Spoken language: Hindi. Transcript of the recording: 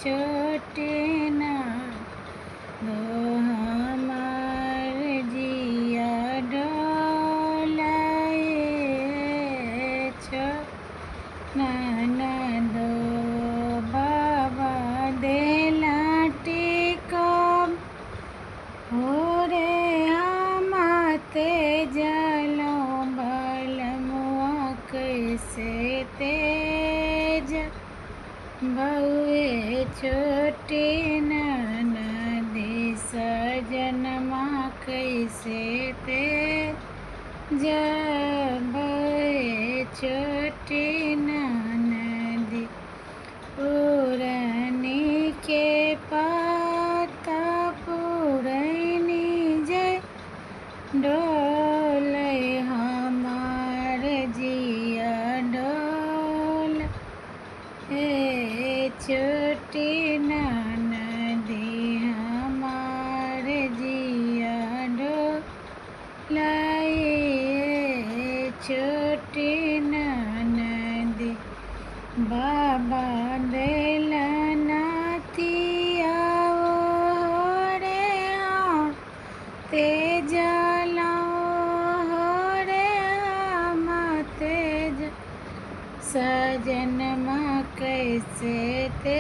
छोटे ना दो हमार जिया डोलाए छो ना दो बाबा देला टिकम हो रे हमाते जलो बलमुआ कैसे तेज बउए छोटी ननदी सजनमा कैसे तेज बउए छोटी ननदी पुरनी के पाता पुरैनी जय डोले हमार जिया डोल हे छोटी ननदी हमार जिया डोलाए छोटी ननदी बाबा देला नातिया रे तेज रे तेज सजनमा कैसे ते